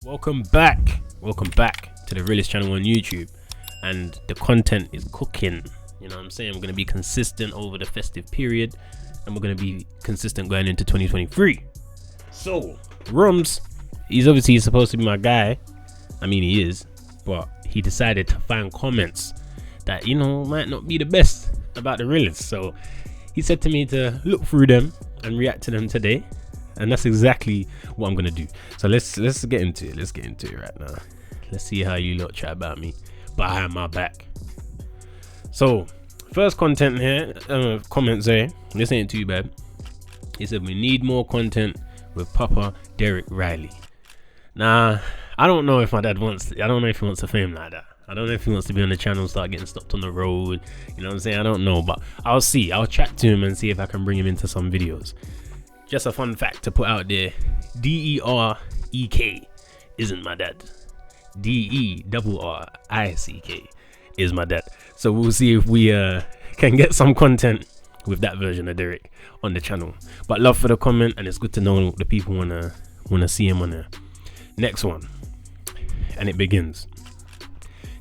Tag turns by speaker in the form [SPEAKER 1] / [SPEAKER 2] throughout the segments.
[SPEAKER 1] Welcome back to the realest channel on YouTube, and the content is cooking. You know what I'm saying? We're going to be consistent over the festive period, and we're going to be consistent going into 2023. So Rums, he's obviously supposed to be my guy. I mean, he is, but he decided to find comments that, you know, might not be the best about the realest. So he said to me to look through them and react to them today, and that's exactly what I'm gonna do. So let's get into it. Let's get into it right now. Let's see how you lot chat about me behind my back. So first content here, comment say this ain't too bad. He said we need more content with Papa Derek Riley. Nah, I don't know if my dad wants. I don't know if he wants to fame like that. I don't know if he wants to be on the channel and start getting stopped on the road. You know what I'm saying? I don't know, but I'll see. I'll chat to him and see if I can bring him into some videos. Just a fun fact to put out there: D-E-R-E-K isn't my dad. D-E-R-R-I-C-K is my dad. So we'll see if we can get some content with that version of Derek on the channel. But love for the comment, and it's good to know the people wanna see him on there. Next one, and it begins.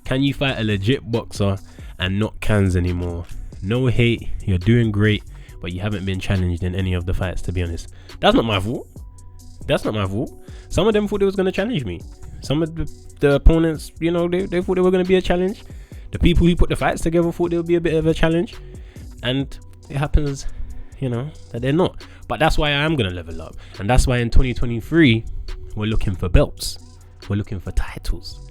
[SPEAKER 1] Can you fight a legit boxer and not cans anymore? No hate, you're doing great, but you haven't been challenged in any of the fights, to be honest. That's not my fault. Some of them thought they was going to challenge me. Some of the opponents, you know, they thought they were going to be a challenge. The people who put the fights together thought there would be a bit of a challenge. And it happens, you know, that they're not. But that's why I am going to level up. And that's why in 2023, we're looking for belts. We're looking for titles.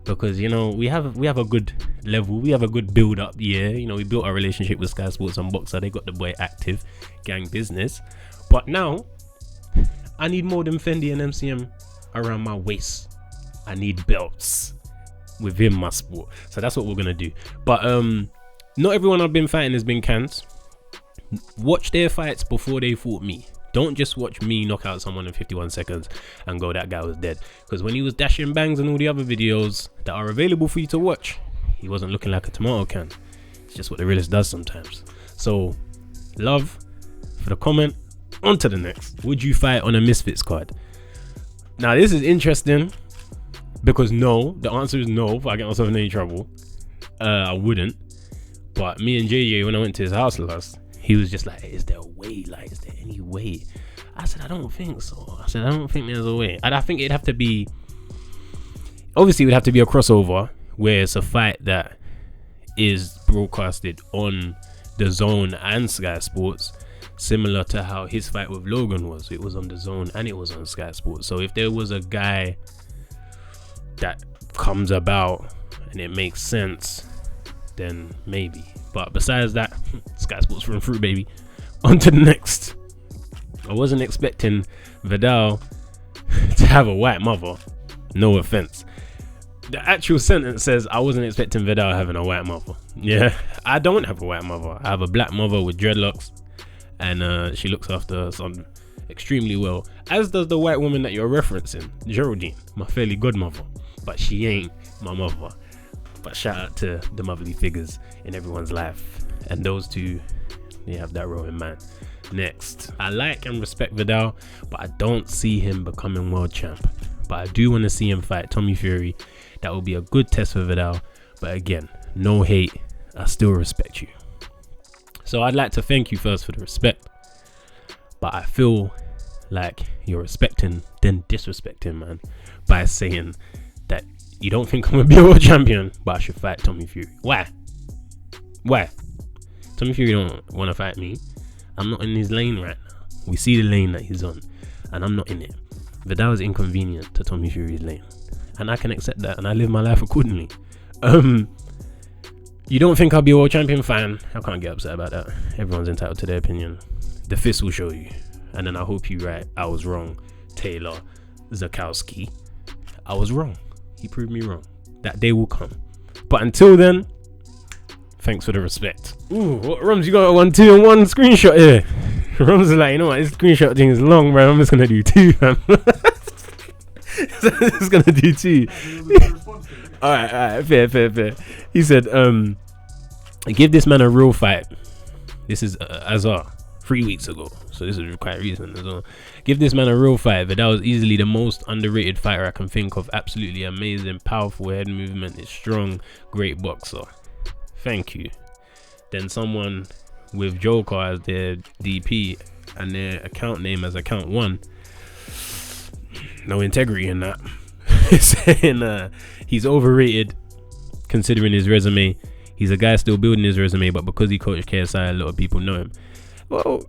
[SPEAKER 1] Because, you know, we have a good level, we have a good build up. You know, we built our relationship with Sky Sports and Boxer. They got the boy active, gang business. But now I need more than Fendi and MCM around my waist. I need belts within my sport. So that's what we're gonna do. But not everyone I've been fighting has been cans. Watch their fights before they fought me. Don't just watch me knock out someone in 51 seconds and go, that guy was dead. Because when he was dashing bangs and all the other videos that are available for you to watch, he wasn't looking like a tomato can. It's just what the realist does sometimes. So, love for the comment. On to the next. Would you fight on a Misfits card? Now, this is interesting because no. The answer is no. If I get myself in any trouble, I wouldn't. But me and JJ, when I went to his house last, he was just like, is there a way? Like, is there any way? I said, I don't think so. I don't think there's a way. And I think it'd have to be, obviously it would have to be a crossover where it's a fight that is broadcasted on the Zone and Sky Sports, similar to how his fight with Logan was. It was on the Zone and it was on Sky Sports. So if there was a guy that comes about and it makes sense, then maybe. But besides that, Sky Sports run through, baby. On to the next. I wasn't expecting Viddal to have a white mother. No offense. The actual sentence says, I wasn't expecting Viddal having a white mother. Yeah, I don't have a white mother. I have a black mother with dreadlocks, and she looks after her son extremely well, as does the white woman that you're referencing, Geraldine, my fairly godmother. But she ain't my mother. But shout out to the motherly figures in everyone's life, and those two, they have that role in mind. Next, I like and respect Viddal, but I don't see him becoming world champ. But I do want to see him fight Tommy Fury. That will be a good test for Viddal. But again, no hate, I still respect you. So I'd like to thank you first for the respect, but I feel like you're respecting, then disrespecting, man, by saying that you don't think I'm gonna be a world champion, but I should fight Tommy Fury. Why? Tommy Fury don't want to fight me. I'm not in his lane right now. We see the lane that he's on, and I'm not in it. Viddal is inconvenient to Tommy Fury's lane, and I can accept that, and I live my life accordingly. You don't think I'll be a world champion? Fine. I can't get upset about that. Everyone's entitled to their opinion. The fist will show you, and then I hope you're right. I was wrong. Taylor Zakowski, I was wrong. He proved me wrong. That day will come. But until then, thanks for the respect. Ooh, what Rums, you got a 1, 2, and 1 screenshot here. Rums is like, you know what, this screenshot thing is long, bro. I'm just gonna do 2, fam. Just gonna do 2. Alright, fair. He said, give this man a real fight. This is Azar 3 weeks ago. so this is quite recent as well. Give this man a real fight. Viddal is easily the most underrated fighter I can think of. Absolutely amazing, powerful head movement, is strong, great boxer. Thank you. Then someone with Joker as their DP and their account name as account 1. No integrity in that. Saying he's overrated considering his resume. He's a guy still building his resume, but because he coached KSI, a lot of people know him. Well,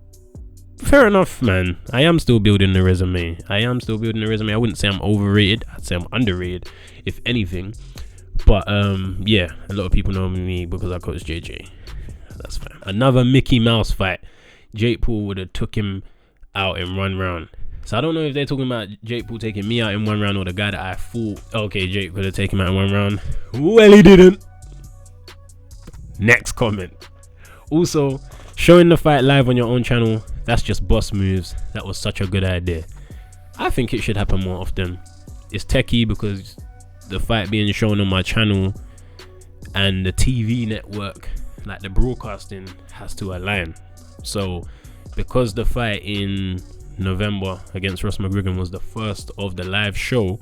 [SPEAKER 1] fair enough, man. I am still building the resume. I wouldn't say I'm overrated. I'd say I'm underrated, if anything. But yeah, a lot of people know me because I coached JJ. That's fine. Another Mickey Mouse fight. Jake Paul would have took him out in 1 round. So I don't know if they're talking about Jake Paul taking me out in 1 round or the guy that I thought, okay, Jake could have taken him out in 1 round. Well, he didn't. Next comment. Also, showing the fight live on your own channel, that's just boss moves. That was such a good idea. I think it should happen more often. It's techie because the fight being shown on my channel and the TV network, like the broadcasting, has to align. So because the fight in November against Ross McGregor was the first of the live show,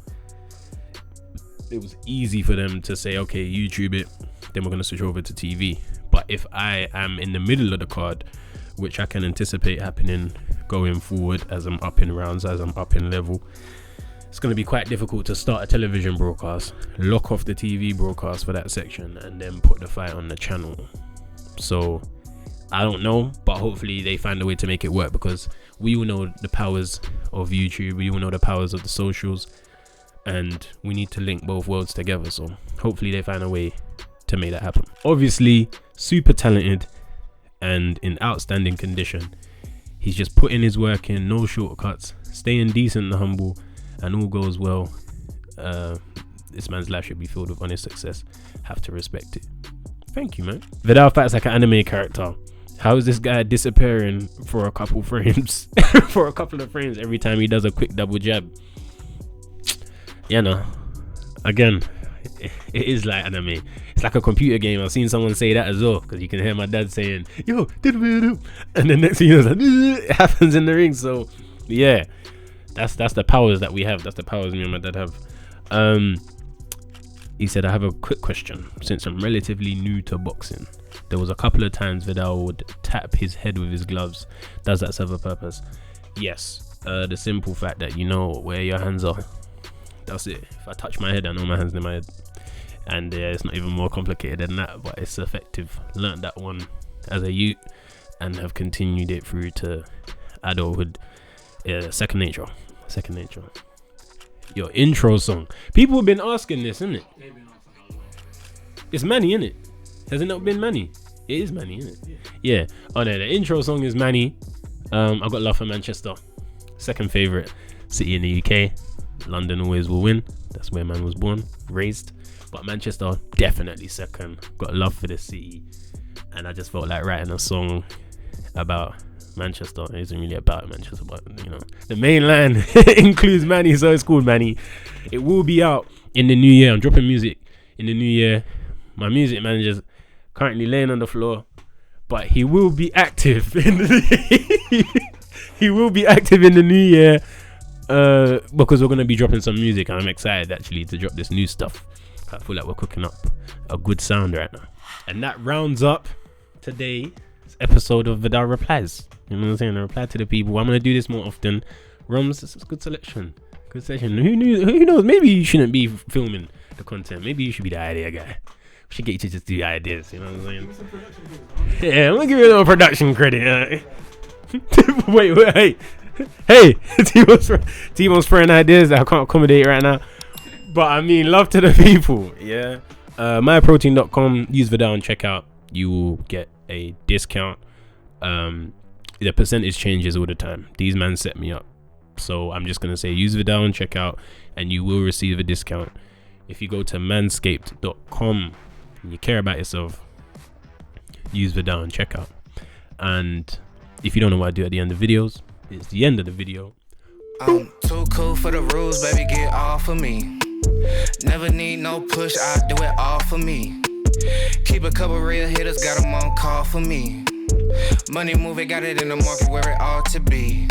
[SPEAKER 1] it was easy for them to say, okay, YouTube it, then we're going to switch over to TV. But if I am in the middle of the card, which I can anticipate happening going forward as I'm up in rounds, as I'm up in level, it's going to be quite difficult to start a television broadcast, lock off the TV broadcast for that section, and then put the fight on the channel. So I don't know, but hopefully they find a way to make it work, because we all know the powers of YouTube, we all know the powers of the socials, and we need to link both worlds together. So hopefully they find a way to make that happen. Obviously super talented and in outstanding condition. He's just putting his work in, no shortcuts, staying decent and humble, and all goes well. This man's life should be filled with honest success. Have to respect it. Thank you, man. Viddal fights like an anime character. How is this guy disappearing for a couple frames? For a couple of frames every time he does a quick double jab? Yeah, no. Again, it is like anime. It's like a computer game. I've seen someone say that as well, because you can hear my dad saying, yo, and the next thing you know, like, it happens in the ring. So yeah, that's the powers that we have. That's the powers me and my dad have. He said, I have a quick question. Since I'm relatively new to boxing, there was a couple of times Viddal would tap his head with his gloves. Does that serve a purpose? Yes. The simple fact that you know where your hands are. That's it. If I touch my head, I know my hand's in my head. And it's not even more complicated than that, but it's effective. Learned that one as a youth and have continued it through to adulthood. Second nature. Your intro song. People have been asking this, isn't it? It's Manny, isn't it? Has it not been Manny? It is Manny, isn't it? Yeah. Oh no, the intro song is Manny. I've got love for Manchester. Second favourite city in the UK. London always will win. That's where man was born, raised. But Manchester, definitely second. Got love for the city. And I just felt like writing a song about Manchester. It isn't really about Manchester, but you know, the main line includes Manny, so it's called Manny. It will be out in the new year. I'm dropping music in the new year. My music manager's currently laying on the floor, but he will be active in he will be active in the new year, because we're gonna be dropping some music, and I'm excited actually to drop this new stuff. I feel like we're cooking up a good sound right now. And that rounds up today's episode of Viddal Replies. You know what I'm saying? I reply to the people. I'm gonna do this more often. Rums, it's a good selection. Good session. Who knows? Maybe you shouldn't be filming the content. Maybe you should be the idea guy. We should get you to just do ideas. You know what I'm saying? Yeah, I'm gonna give you a little production credit. Wait. Hey, Timo's throwing ideas that I can't accommodate right now. But I mean, love to the people. Yeah. myprotein.com. Use Viddal and check out. You will get a discount. The percentage changes all the time. These men set me up, so I'm just gonna say use Viddal and check out, and you will receive a discount. If you go to manscaped.com and you care about yourself, use Viddal and check out. And if you don't know what I do at the end of videos, it's the end of the video.
[SPEAKER 2] I'm too cool for the rules, baby, get off of me. Never need no push, I do it all for me. Keep a couple real hitters, got them on call for me. Money moving, got it in the market where it ought to be.